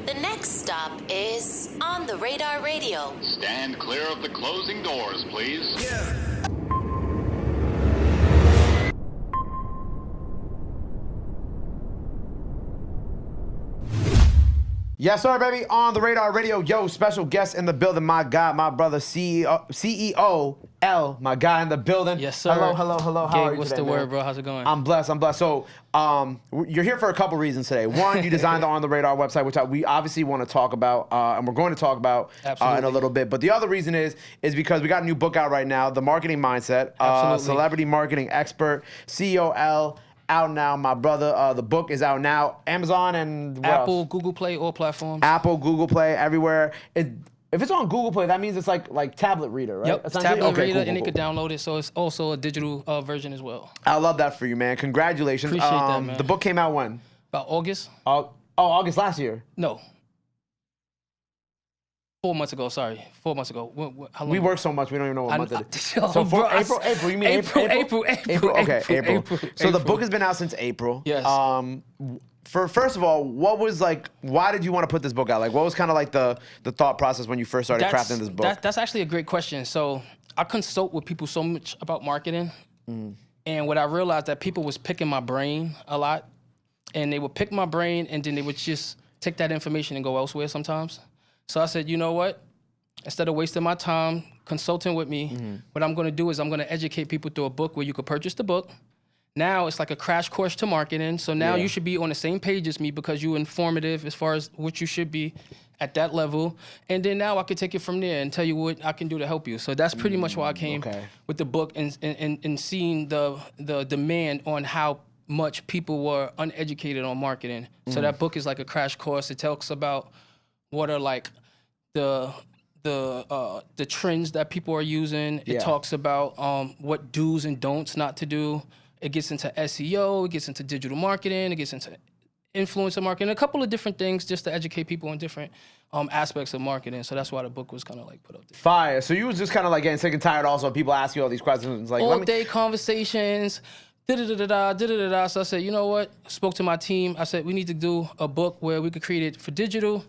The next stop is On the Radar Radio. Stand clear of the closing doors, please. Yes, sir, baby. On the Radar Radio. Yo, special guest in the building. My guy, my brother, CEO L, my guy in the building. Yes, sir. Hello. How are you what's today, the man? word, bro? How's it going? I'm blessed. So, you're here for a couple reasons today. One, you designed the On the Radar website, which we obviously want to talk about, and we're going to talk about in a little bit. But the other reason is because we got a new book out right now, The Marketing Mindset. Celebrity marketing expert, CEO L. Out now, my brother. The book is out now. Amazon and what Apple, else? Google Play, all platforms. Apple, Google Play, everywhere. If it's on Google Play, that means it's like tablet reader, right? Yep, it's Essentially? tablet Okay, reader, cool, and cool, they could download it, so it's also a digital version as well. I love that for you, man. Congratulations. Appreciate that, man. The book came out when? About August? August last year. No. 4 months ago, sorry. 4 months ago. How long? We work so much, we don't even know what month it is. So April, you mean April? April. Okay, April. So the book has been out since April. Yes. First of all, what was why did you want to put this book out? What was kind of like the thought process when you first started crafting this book? That's actually a great question. So I consult with people so much about marketing. And what I realized that people was picking my brain a lot. And they would pick my brain and then they would just take that information and go elsewhere sometimes. So I said, you know what? Instead of wasting my time consulting with me, what I'm going to do is I'm going to educate people through a book where you could purchase the book. Now it's like a crash course to marketing. So now you should be on the same page as me because you're informative as far as what you should be at that level. And then now I could take it from there and tell you what I can do to help you. So that's pretty much why I came with the book and seeing the demand on how much people were uneducated on marketing. So that book is like a crash course. It talks about what are like the trends that people are using. It talks about what do's and don'ts not to do. It gets into SEO. It gets into digital marketing. It gets into influencer marketing. A couple of different things just to educate people on different aspects of marketing. So that's why the book was kind of put up there. Fire. So you was just kind of getting sick and tired also of people ask you all these questions. All day conversations. So I said, you know what? Spoke to my team. I said, we need to do a book where we could create it for digital,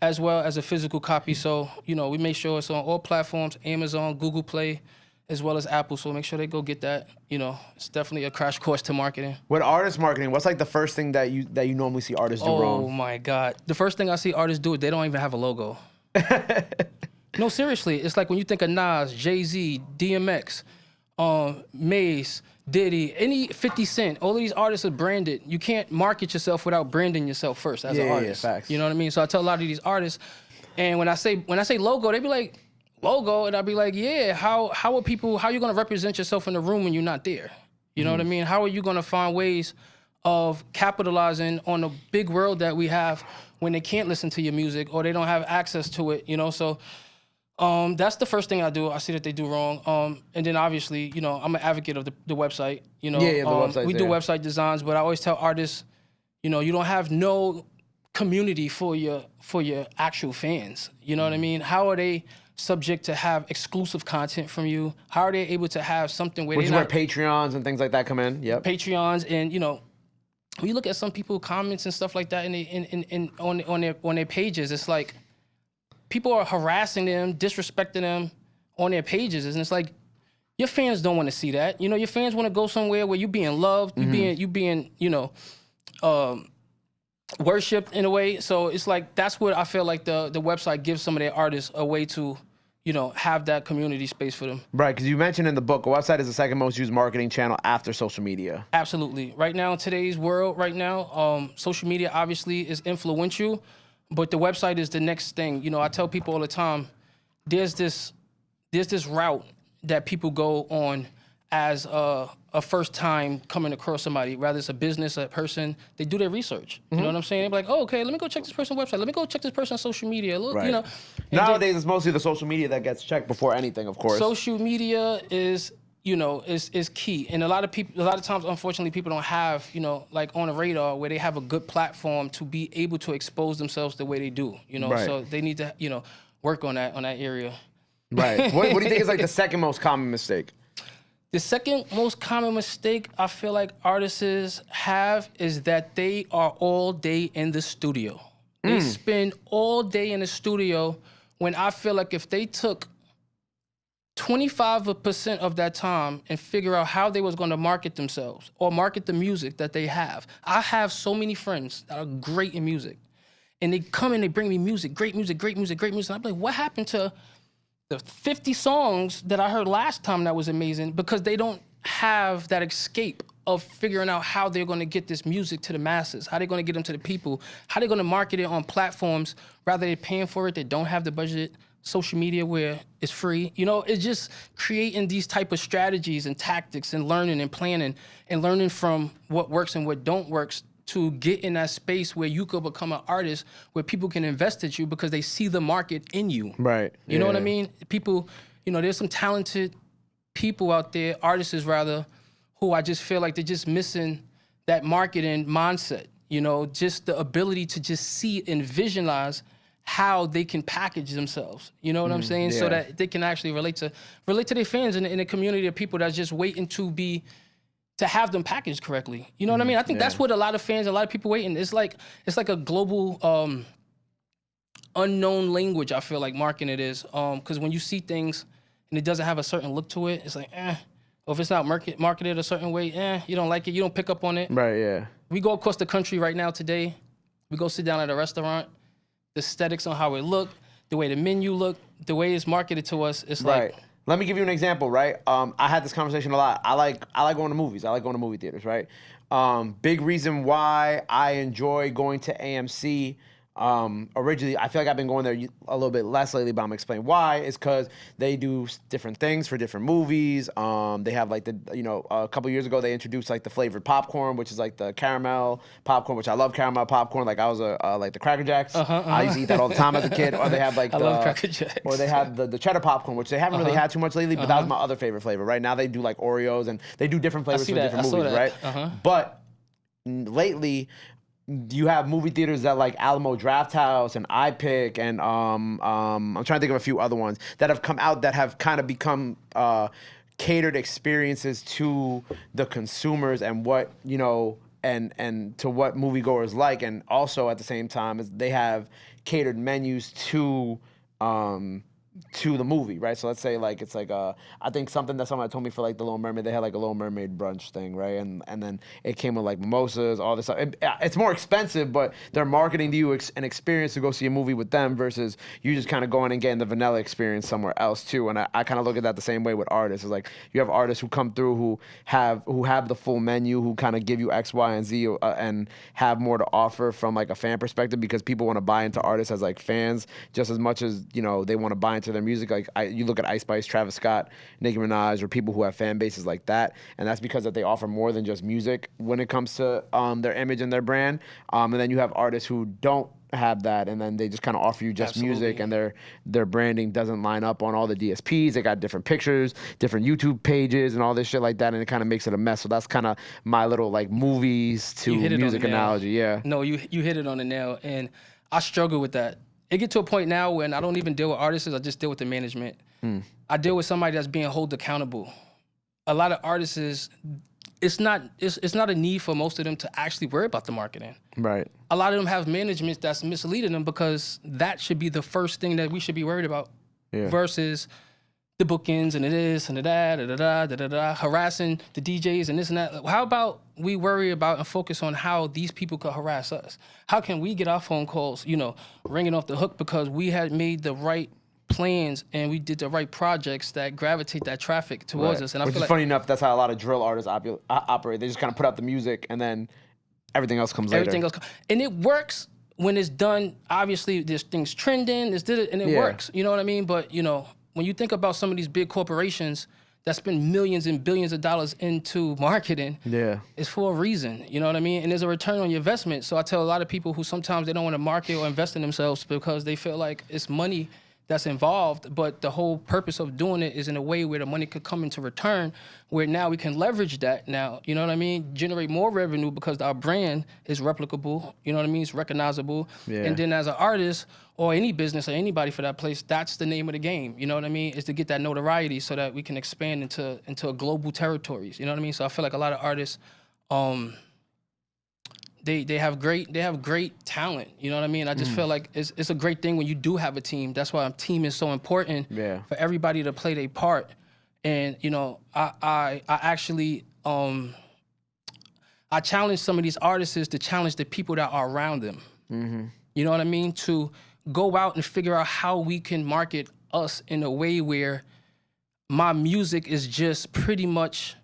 as well as a physical copy. So, we make sure it's on all platforms, Amazon, Google Play, as well as Apple. So make sure they go get that. It's definitely a crash course to marketing. With artist marketing, what's the first thing that you normally see artists do wrong? Oh my God. The first thing I see artists do is they don't even have a logo. No, seriously. It's like when you think of Nas, Jay-Z, DMX, Mace, Diddy, any 50 Cent, all of these artists are branded. You can't market yourself without branding yourself first as an artist. Facts. You know what I mean? So I tell a lot of these artists, and when I say logo, they be like, logo, and I'd be like, yeah, how are you gonna represent yourself in the room when you're not there? You know what I mean? How are you gonna find ways of capitalizing on the big world that we have when they can't listen to your music or they don't have access to it, So that's the first thing I do. I see that they do wrong. And then obviously, I'm an advocate of the website. The website. We do website designs, but I always tell artists, you don't have no community for your actual fans. You know what I mean? How are they subject to have exclusive content from you? How are they able to have something where where Patreons and things like that come in? Yep. Patreons and when you look at some people comments and stuff like that on their pages, it's like people are harassing them, disrespecting them on their pages, and it's like your fans don't want to see that. Your fans want to go somewhere where you're being loved, you being worshipped in a way. So it's like that's what I feel like the website gives some of their artists a way to have that community space for them. Right, because you mentioned in the book, a website is the second most used marketing channel after social media. Absolutely. Right now, in today's world, social media obviously is influential, but the website is the next thing. I tell people all the time, there's this route that people go on as a first time coming across somebody, whether it's a business, a person, they do their research. You know what I'm saying? They're like, oh, okay, let me go check this person's website. Let me go check this person's social media. Look, Right. Nowadays, it's mostly the social media that gets checked before anything, of course. Social media is key. And a lot of times, unfortunately, people don't have, on the radar where they have a good platform to be able to expose themselves the way they do, Right. So they need to, work on that area. Right. What do you think is the second most common mistake? The second most common mistake I feel like artists have is that they are all day in the studio. They spend all day in the studio when I feel like if they took 25% of that time and figure out how they was going to market themselves or market the music that they have. I have so many friends that are great in music. And they come and they bring me music, great music, great music, great music. And I'm like, what happened to the 50 songs that I heard last time that was amazing? Because they don't have that escape of figuring out how they're going to get this music to the masses, how they're going to get them to the people, how they're going to market it on platforms, rather than paying for it, they don't have the budget, social media where it's free. You know, it's just creating these type of strategies and tactics and learning and planning and learning from what works and what don't works to get in that space where you could become an artist where people can invest in you because they see the market in you. Right. You know what I mean? People, you know, there's some talented people out there, artists rather, who I just feel like they're just missing that marketing mindset. You know, just the ability to just see and visualize how they can package themselves. You know what I'm saying? So that they can actually relate to their fans in a community of people that's just waiting to have them packaged correctly. You know what I mean? I think that's what a lot of fans, a lot of people waiting. It's like a global unknown language. I feel like marketing it is, because when you see things and it doesn't have a certain look to it, it's like or if it's not marketed a certain way, you don't like it, you don't pick up on it. Right. Yeah. We go across the country right now today. We go sit down at a restaurant. The aesthetics on how it look, the way the menu look, the way it's marketed to us, it's Right. like. Let me give you an example, right? I had this conversation a lot. I like going to movies. I like going to movie theaters, right? Big reason why I enjoy going to AMC. Originally, I feel like I've been going there a little bit less lately, but I'm explaining why. Is because they do different things for different movies. They have like a couple years ago they introduced like the flavored popcorn, which is like the caramel popcorn, which I love caramel popcorn. Like I was like the Cracker Jacks. I used to eat that all the time as a kid. Or they have like I love Cracker Jacks. Or they have the cheddar popcorn, which they haven't really had too much lately, but that was my other favorite flavor. Right now they do like Oreos and they do different flavors for different movies, right? But lately, you have movie theaters that like Alamo Drafthouse and iPic and I'm trying to think of a few other ones that have come out that have kind of become catered experiences to the consumers and what, you know, and to what moviegoers like, and also at the same time is they have catered menus to the movie, right? So let's say like it's like I think something that someone told me for like the Little Mermaid, they had like a Little Mermaid brunch thing, right? And then it came with like mimosas, all this stuff. It's more expensive, but they're marketing to you an experience to go see a movie with them versus you just kind of going and getting the vanilla experience somewhere else too. And I kind of look at that the same way with artists. It's like you have artists who come through who have the full menu, who kind of give you X, Y, and Z and have more to offer from like a fan perspective because people want to buy into artists as like fans just as much as, you know, they want to buy into their music. Like you look at Ice Spice, Travis Scott, Nicki Minaj, or people who have fan bases like that, and that's because that they offer more than just music when it comes to their image and their brand. And then you have artists who don't have that, and then they just kind of offer you just music, and their branding doesn't line up on all the DSPs. They got different pictures, different YouTube pages, and all this shit like that, and it kind of makes it a mess. So that's kind of my little like movies to music analogy. Yeah. No, you hit it on the nail, and I struggle with that. It get to a point now when I don't even deal with artists, I just deal with the management. I deal with somebody that's being held accountable. A lot of artists, it's not a need for most of them to actually worry about the marketing. Right. A lot of them have management that's misleading them because that should be the first thing that we should be worried about versus the bookings and the this and the that, harassing the DJs and this and that. How about we worry about and focus on how these people could harass us? How can we get our phone calls, you know, ringing off the hook because we had made the right plans and we did the right projects that gravitate that traffic towards us? And Which is funny enough, that's how a lot of drill artists operate. They just kind of put out the music and then everything else comes later. And it works when it's done. Obviously, there's things trending, and it works. You know what I mean? But, you know, when you think about some of these big corporations that spend millions and billions of dollars into marketing, it's for a reason, you know what I mean? And there's a return on your investment. So I tell a lot of people who sometimes they don't want to market or invest in themselves because they feel like it's money that's involved, but the whole purpose of doing it is in a way where the money could come into return, where now we can leverage that now, you know what I mean? Generate more revenue because our brand is replicable, you know what I mean? It's recognizable. And then as an artist or any business or anybody for that place, that's the name of the game, you know what I mean? Is to get that notoriety so that we can expand into global territories, you know what I mean? So I feel like a lot of artists, they have great talent. You know what I mean? I just feel like it's a great thing when you do have a team. That's why a team is so important for everybody to play their part. And you know, I actually I challenge some of these artists to challenge the people that are around them. You know what I mean? To go out and figure out how we can market us in a way where my music is just pretty much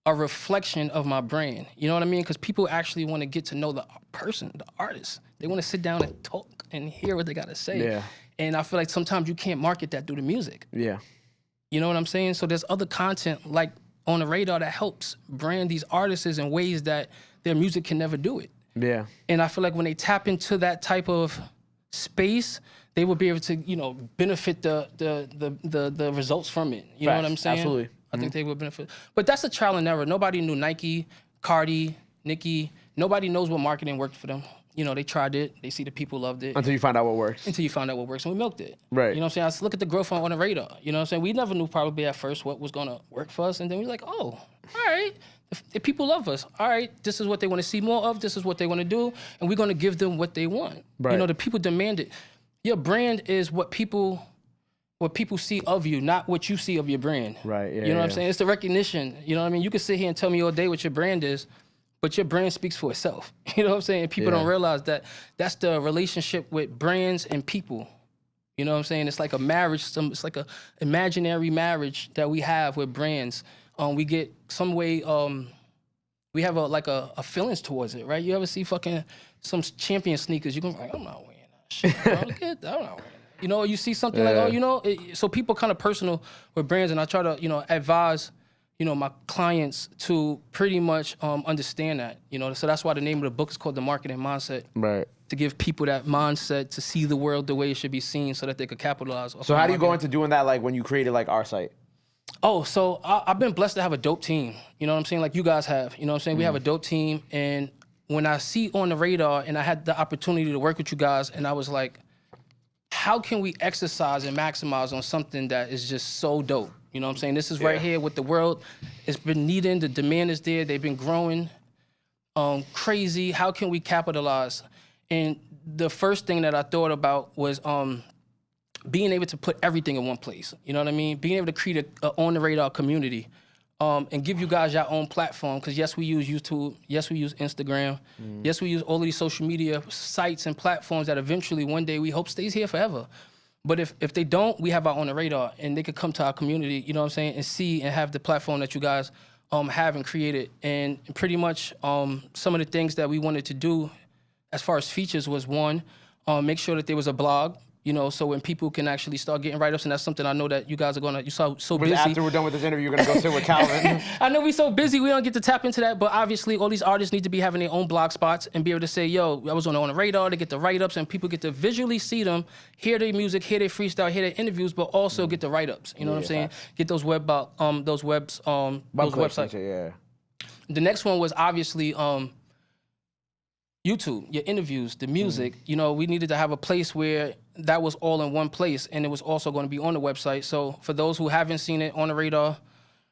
a reflection of my brand. You know what I mean? Because people actually want to get to know the person, the artist. They want to sit down and talk and hear what they got to say. Yeah. And I feel like sometimes you can't market that through the music. Yeah. You know what I'm saying? So there's other content like On the Radar that helps brand these artists in ways that their music can never do it. Yeah. And I feel like when they tap into that type of space, they will be able to, you know, benefit the results from it. You know what I'm saying? Absolutely. I think they would benefit. But that's a trial and error. Nobody knew Nike, Cardi, Nicki. Nobody knows what marketing worked for them. You know, they tried it. They see the people loved it. Until you find out what works. Until you found out what works, and we milked it. Right. You know what I'm saying? I just look at the growth on the radar. You know what I'm saying? We never knew probably at first what was going to work for us. And then we were like, oh, all right. If people love us, all right, this is what they want to see more of. This is what they want to do. And we're going to give them what they want. Right. You know, the people demand it. Your brand is what people see of you, not what you see of your brand. Right, yeah, you know what I'm yeah. saying? It's the recognition. You know what I mean? You can sit here and tell me all day what your brand is, but your brand speaks for itself. You know what I'm saying? People don't realize that that's the relationship with brands and people. You know what I'm saying? It's like a marriage. It's like a imaginary marriage that we have with brands. We get some way. We have a feelings towards it, right? You ever see fucking some champion sneakers? You go like, I'm not wearing that shit, bro. I'm not wearing that. You know, you see something like, oh, you know, so people kind of personal with brands, and I try to, you know, advise, you know, my clients to pretty much understand that, you know. So that's why the name of the book is called The Marketing Mindset. Right. To give people that mindset to see the world the way it should be seen, so that they could capitalize. So how do you go into doing that, like when you created like our site? Oh, so I've been blessed to have a dope team. You know what I'm saying? Like you guys have. You know what I'm saying? We have a dope team, and when I see On the Radar, and I had the opportunity to work with you guys, and I was like, how can we exercise and maximize on something that is just so dope? You know what I'm saying? This is right here with the world. It's been needing, the demand is there, they've been growing crazy. How can we capitalize? And the first thing that I thought about was being able to put everything in one place. You know what I mean? Being able to create a On the Radar community and give you guys your own platform. Because yes, we use YouTube. Yes, we use Instagram. Yes, we use all of these social media sites and platforms that eventually one day we hope stays here forever. But if they don't, we have our On the Radar, and they could come to our community, you know what I'm saying, and see and have the platform that you guys have and created. And pretty much some of the things that we wanted to do as far as features was, one, make sure that there was a blog, you know, so when people can actually start getting write-ups, and that's something I know that you guys are gonna, so busy. After we're done with this interview, you're gonna go sit with Calvin. I know we're so busy, we don't get to tap into that, but obviously all these artists need to be having their own blog spots and be able to say, yo, I was on the Radar, to get the write-ups, and people get to visually see them, hear their music, hear their freestyle, hear their interviews, but also get the write-ups, you know what I'm saying? Get those those websites. Yeah. The next one was obviously YouTube, your interviews, the music. You know, we needed to have a place where that was all in one place, and it was also going to be on the website. So for those who haven't seen it, On the Radar,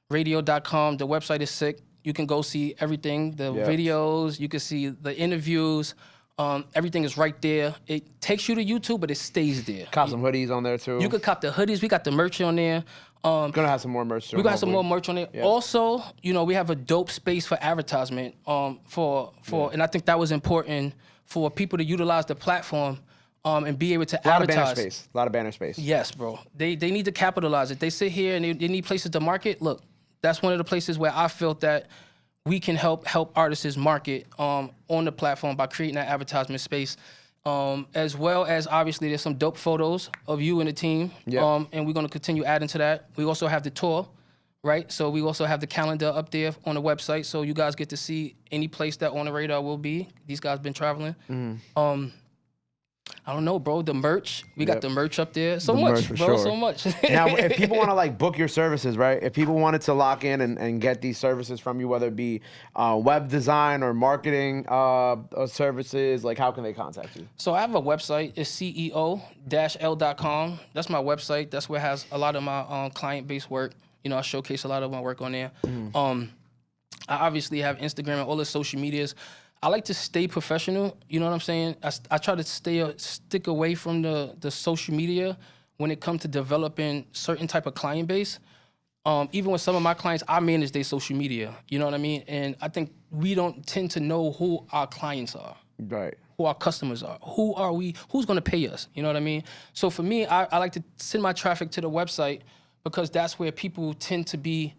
radio.com, the website is sick. You can go see everything, the videos, you can see the interviews. Everything is right there. It takes you to YouTube, but it stays there. Cop some hoodies on there too. You could cop the hoodies. We got the merch on there. Gonna have some more merch. We're gonna have some more merch on it. Yeah. Also, you know, we have a dope space for advertisement. And I think that was important for people to utilize the platform and be able to advertise. A lot of banner space. Yes, bro. They need to capitalize it. They sit here and they need places to market. Look, that's one of the places where I felt that we can help artists market on the platform by creating that advertisement space. As well as obviously there's some dope photos of you and the team. Yeah. And we're gonna continue adding to that. We also have the tour, right? So we also have the calendar up there on the website, so you guys get to see any place that On the Radar will be. These guys been traveling. I don't know, bro. The merch, we got the merch up there. So much, bro. Sure. So much. Now, if people want to like book your services, right? If people wanted to lock in and get these services from you, whether it be web design or marketing services, like how can they contact you? So I have a website. It's ceo-l.com. That's my website. That's where it has a lot of my client-based work. You know, I showcase a lot of my work on there. I obviously have Instagram and all the social medias. I like to stay professional. You know what I'm saying? I try to stick away from the social media when it comes to developing certain type of client base. Even with some of my clients, I manage their social media. You know what I mean? And I think we don't tend to know who our clients are. Right. Who our customers are. Who are we? Who's going to pay us? You know what I mean? So for me, I like to send my traffic to the website because that's where people tend to be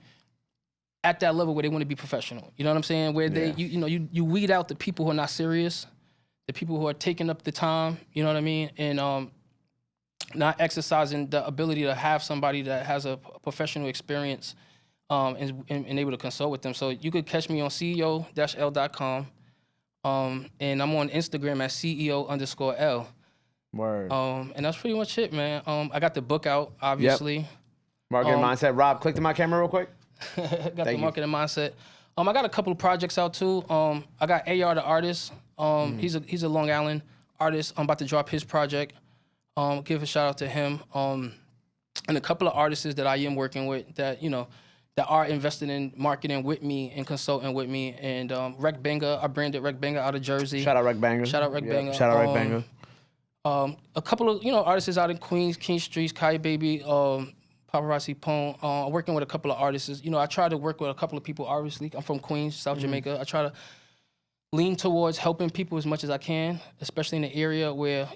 at that level where they want to be professional. You know what I'm saying? Where they, you weed out the people who are not serious, the people who are taking up the time, you know what I mean? And not exercising the ability to have somebody that has a professional experience and able to consult with them. So you could catch me on CEO-L.com. And I'm on Instagram at CEO_L. Word. And that's pretty much it, man. I got the book out, obviously. Marketing Mindset. Rob, click to my camera real quick. Got the marketing mindset. I got a couple of projects out too. I got AR the artist. He's a Long Island artist. I'm about to drop his project. Give a shout out to him. And a couple of artists that I am working with that that are invested in marketing with me and consulting with me. And Rec Banger, I branded Rec Banger out of Jersey. Shout out Rec Banger. Shout out Rec Banger. Shout out Rec Banger. A couple of artists out in Queens, King Streets, Kai Baby. Paparazzi Pone, working with a couple of artists. I try to work with a couple of people, obviously. I'm from Queens, South Jamaica. I try to lean towards helping people as much as I can, especially in the area where,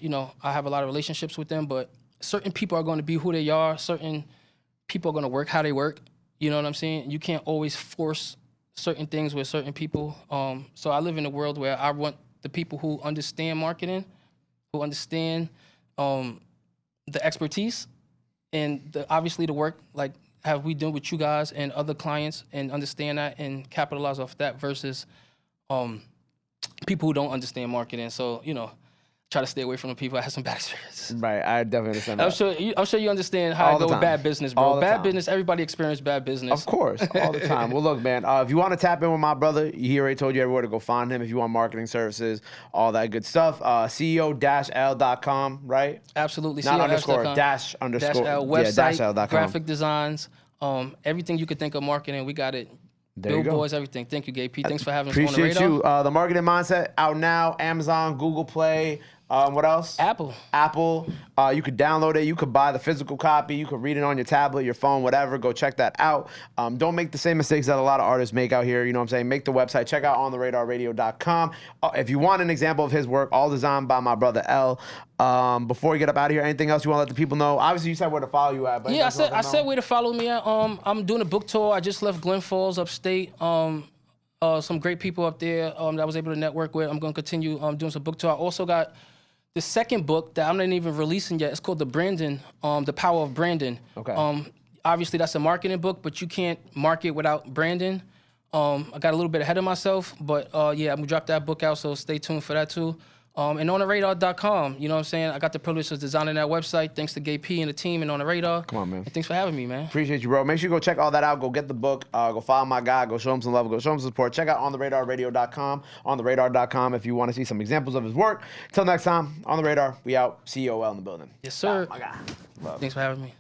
I have a lot of relationships with them. But certain people are going to be who they are. Certain people are going to work how they work. You know what I'm saying? You can't always force certain things with certain people. So I live in a world where I want the people who understand marketing, who understand the expertise, and obviously the work like have we done with you guys and other clients, and understand that and capitalize off that versus people who don't understand marketing. So try to stay away from the people that have some bad experiences. Right, I definitely understand that. I'm sure you understand how I go with bad business, bro. Bad business, everybody experiences bad business. Of course, all the time. Well, look, man, if you want to tap in with my brother, he already told you everywhere to go find him. If you want marketing services, all that good stuff, CEO-L.com, right? Absolutely. Not underscore, dash underscore. L, website, L.com. graphic designs, everything you could think of marketing, we got it. There Billboards, everything. Thank you, Gay P. Thanks for having us on the radar. Appreciate you. The Marketing Mindset out now, Amazon, Google Play. What else? Apple. You could download it. You could buy the physical copy. You could read it on your tablet, your phone, whatever. Go check that out. Don't make the same mistakes that a lot of artists make out here. You know what I'm saying? Make the website. Check out ontheradarradio.com. If you want an example of his work, all designed by my brother L. Before we get up out of here, anything else you want to let the people know? Obviously, you said where to follow you at. But yeah, I said where to follow me at. I'm doing a book tour. I just left Glen Falls, upstate. Some great people up there that I was able to network with. I'm going to continue doing some book tour. I also got the second book that I'm not even releasing yet. It's called The Power of Branding. Okay. Obviously, that's a marketing book, but you can't market without branding. I got a little bit ahead of myself, but yeah, I'm gonna drop that book out, so stay tuned for that too. And ontheradar.com, you know what I'm saying? I got the privilege of designing that website, thanks to Gay P and the team and On The Radar. Come on, man. And thanks for having me, man. Appreciate you, bro. Make sure you go check all that out. Go get the book. Go follow my guy. Go show him some love. Go show him some support. Check out ontheradarradio.com, ontheradar.com if you want to see some examples of his work. Till next time, On The Radar, we out. COL in the building. Yes, sir. My guy. Love. Thanks for having me.